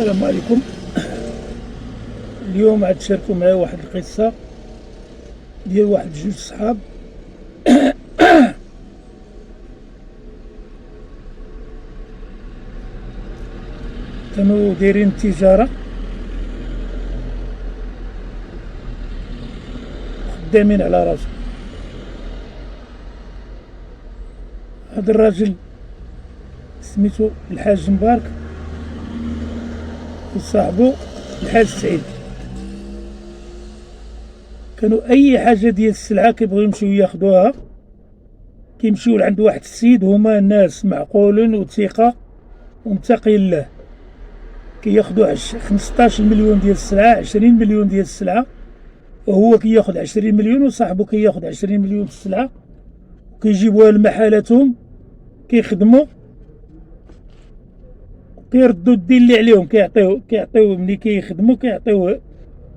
السلام عليكم. اليوم عاد تشاركوا معايا واحد القصة ديال واحد جوج صحاب كانوا دايرين تجارة، خدامين على راسهم. هذا الراجل سميتو الحاج مبارك وصاحبو الحاج سعيد. كانوا اي حاجه ديال السلعه كيبغيو يمشيو ياخدوها، كيمشيو لعند واحد السيد، هما ناس معقولين وثقه ومتقين له. كياخدو 15 مليون ديال السلعه، 20 مليون ديال السلعه، وهو كياخد 20 مليون وصاحبو كياخد 20 مليون في السلعه، وكيجيبوها لمحلاتهم كيخدموا، كيردوا الدين اللي عليهم، كيعطيو ملي كيخدموا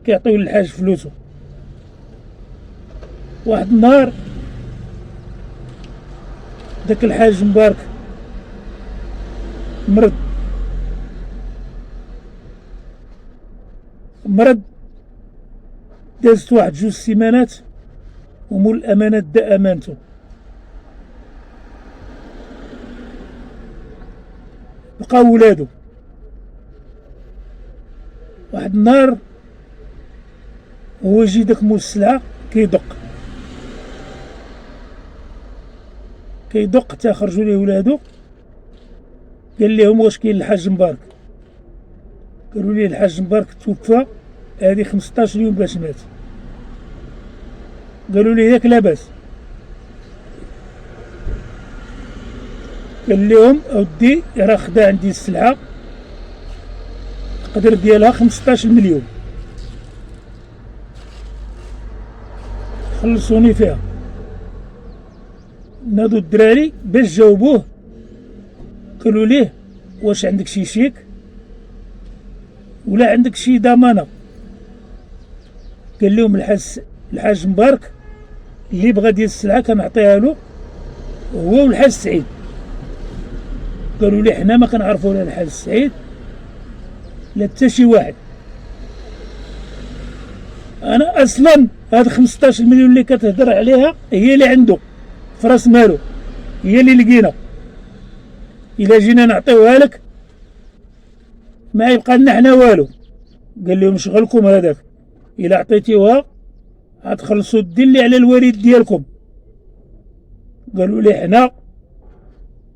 كيعطيو للحاج فلوسه. واحد النهار داك الحاج مبارك مرض دازت واحد جوج سيمانات ومول الامانات دا امانته. بقاو ولادو. واحد النهار هو يجي داك مول السلعه كيدق حتى خرجوا ليه ولادو. قال لهم واش كاين الحاج مبارك؟ قالوا ليه الحاج مبارك توفى هذه 15 يوم باش مات. قالوا ليه ياك لاباس؟ قال لهم اودي راه خدا عندي السلعه القدر ديالها 15 مليون، خلصوني فيها. ناضوا الدراري باش جاوبوه قالوا ليه واش عندك شي شيك ولا عندك شي ضمانه؟ قال لهم الحاج مبارك اللي بغى ديال السلعه كنعطيها له هو والحاج سعيد. قالوا لي حنا ما كنعرفوا لا الحاج سعيد لا حتى شي واحد. انا اصلا هاد 15 مليون اللي كتهضر عليها هي اللي عنده في راس مالو، هي اللي لقينا. الا جينا نعطيوها لك ما يبقى لنا حنا والو. قال لهم شغلكم هذاك، الا عطيتيوها غتخلصوا الدين اللي على الوالد ديالكم. قالوا لي حنا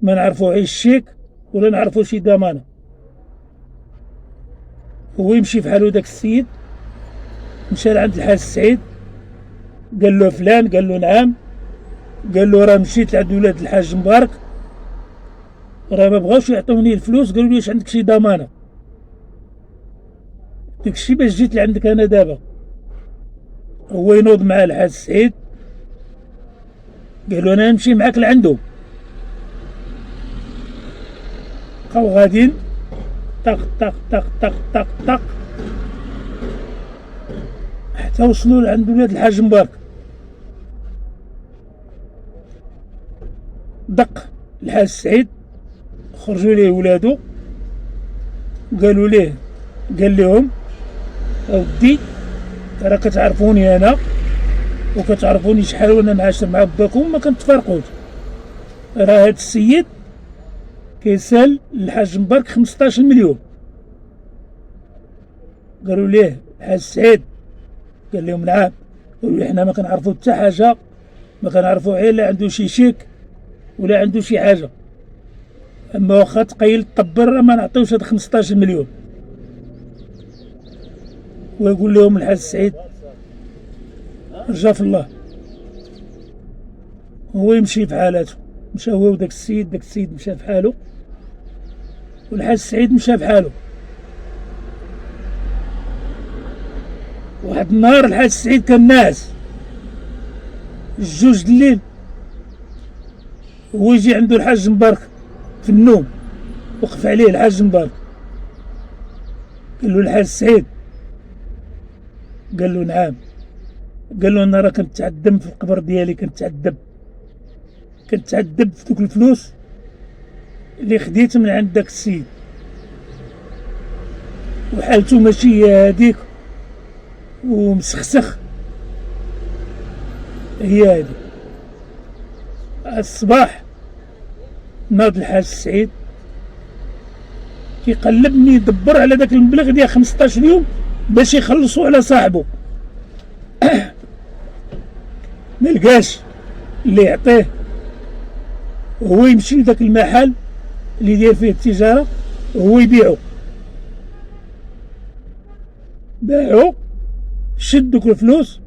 ما نعرفوا عيش الشيك ولا نعرفوا شي ضمانه. هو يمشي في حالو داك السيد، مشى لعند الحاج سعيد قال له فلان، قال له نعم. قال له راه مشيت لعند ولاد الحاج مبارك راه ما بغاوش يعطوني الفلوس، قالوا لي واش عندك شي ضمانه؟ داكشي باش جيت لعندك انا دابا. هو ينوض مع الحاج سعيد قال له انا نمشي معاك لعندهم. بقاو غاديين طق طق طق طق طق طق حتى وصلوا لعند ولاد الحاج مبارك. دق الحاج سعيد، خرجوا ليه ولادو قالوا ليه، قال لهم اودي راه كتعرفوني انا وكتعرفوني شحال وانا معاشر مع باكم ما كنتفارقوش. راه هاد السيد كيسال الحاج مبارك 15 مليون. قالوا ليه الحاج سعيد؟ قال لهم نعم. قالوا ليه حنا ما كنعرفو حتى حاجه، ما كنعرفو غير لا عنده شي شيك ولا عنده شي حاجه، اما واخا تقيل طبر ما نعطيوش هاد 15 مليون. ويقول لهم الحاج سعيد رجا في الله. هو يمشي في حالاته، مشى هو وداك السيد، داك السيد مشى في حاله والحاج سعيد مشى في حاله. واحد النهار الحاج سعيد كان ناعس الجوج د الليل، هو يجي عنده الحاج مبارك في النوم، وقف عليه الحاج مبارك قال له الحاج سعيد؟ قال له نعم. قال له انا راه كنتعذب في القبر ديالي، كنتعذب في دوك الفلوس اللي خديت من عند داك السيد. وحالته ماشي هي هاديك ومسخسخ، هي هادي. الصباح ناض الحاج سعيد كيقلب مني يدبر على داك المبلغ ديال 15 يوم باش يخلصوا على صاحبه. ملقاش اللي يعطيه، هو يمشي لداك المحل اللي داير فيه التجاره وهو يبيعو. باعو، شد دوك الفلوس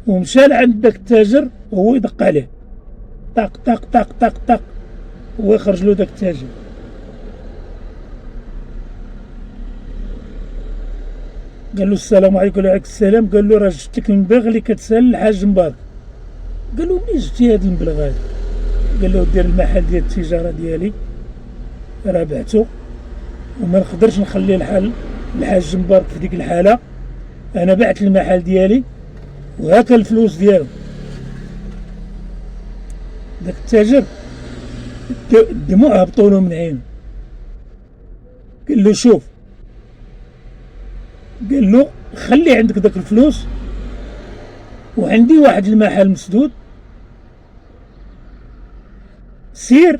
ومشى لعند داك التاجر وهو يدق عليه، طق طق طق طق طق، هو يخرج له داك التاجر. قال له السلام عليكم. وعليكم السلام. قال له راه جبت لك المبلغ اللي كتسال الحاج مبارك. قال له منين جبتي هذا المبلغ هذا؟ قال له دير المحل ديال التجاره ديالي راه بعتو وما نقدرش نخلي الحاج مبارك في ديك الحاله، انا بعت المحل ديالي وهاكا الفلوس ديالو. داك التاجر الدموع هبطوا له من عينه. قال له شوف، قال له خلي عندك داك الفلوس وعندي واحد المحل مسدود، سير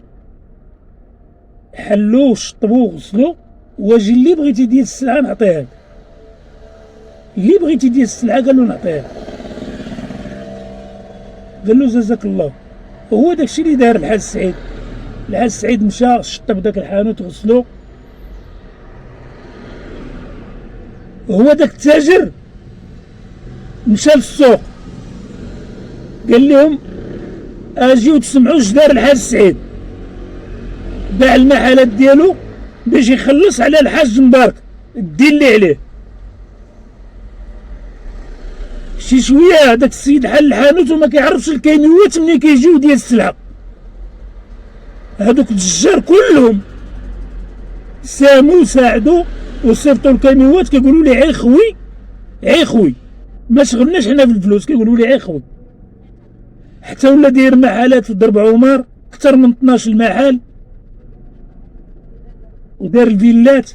حلو وشطبو وغسلو واجي اللي بغيتي ديال السلعه نعطيها لك، اللي بغيتي ديال السلعه قال له نعطيها لك. قال له جزاك الله. هو داكشي اللي دار الحاج سعيد. الحاج سعيد مشى شطب داك الحانوت غسلو. هو داك التاجر مشى للسوق قال لهم اجيو تسمعوا اش دار الحاج سعيد، باع المحلات ديالو باش يخلص على الحاج مبارك الدين اللي عليه. شي شويه هذاك السيد حل الحانوت وما كيعرفش الكيميوات منين كيجيو ديال السلعه. هذوك التجار كلهم سامو ساعدوا وصيفطوا الكيميوات كيقولوا لي عي خوي عي خوي، ما شغلناش حنا في الفلوس، كيقولوا لي عي خوي. حتى ولا داير محلات في درب عمر اكثر من 12 محل ودار الفيلات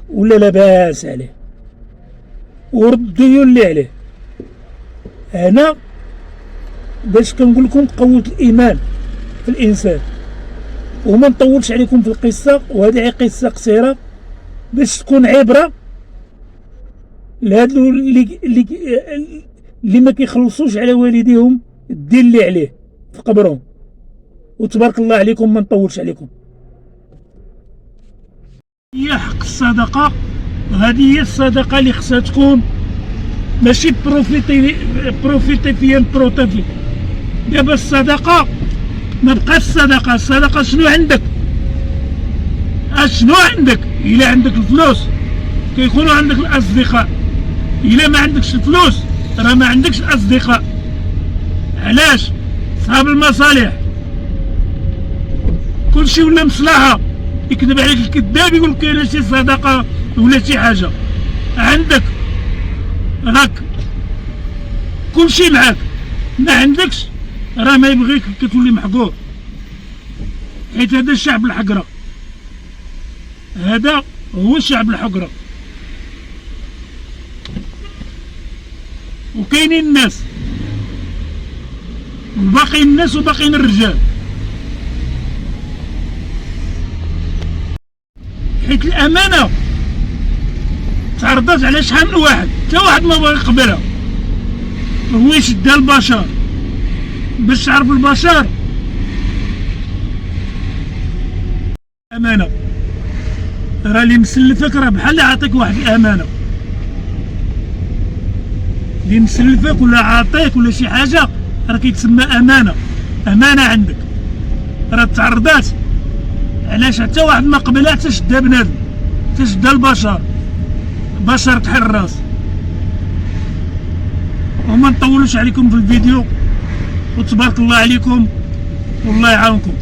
ولا لاباس عليه ورد الديون اللي عليه. هنا باش كنقول لكم قوة الإيمان في الإنسان، وما نطولش عليكم في القصة، وهذه قصة قصيرة باش تكون عبرة لهادو اللي ما كيخلصوش على والديهم الدين اللي عليه في قبرهم. وتبارك الله عليكم، ما نطولش عليكم. هي حق الصدقة، هذه هي الصدقة اللي خصها تكون، ماشي بروفيتي فيا نبروتافي. دابا الصدقة ما بقاش الصدقة. الصدقة شنو عندك؟ اشنو عندك؟ إلا عندك الفلوس كيكونوا عندك الأصدقاء، إلا ما عندكش الفلوس راه ما عندكش الأصدقاء. علاش؟ صحاب المصالح كلشي ولا مصلحة، يكذب عليك الكذاب يقول لك كاينه شي صدقة ولا شي حاجة. عندك راك كلشي معاك، ما عندكش راه ما يبغيك كتولي محقور. حيت هذا الشعب الحقرة، هذا هو الشعب الحقرة. وكاينين الناس وباقيين الناس وباقيين الرجال، حيت الأمانة تعرضت على شحال من واحد، حتى واحد ما بغى يقبلها، هو يشدها البشر. باش تعرف البشر أمانة، راه اللي مسلفك راه بحال اللي عاطيك واحد الأمانة. اللي مسلفك ولا عاطيك ولا شي حاجة راه كيتسمى أمانة. أمانة عندك راه تعرضات، علاش حتى واحد ما قبلها تشدها بنادم، تشدها البشر، بشر تحل الراس. وما نطولوش عليكم في الفيديو، وتبارك الله عليكم والله يعاونكم.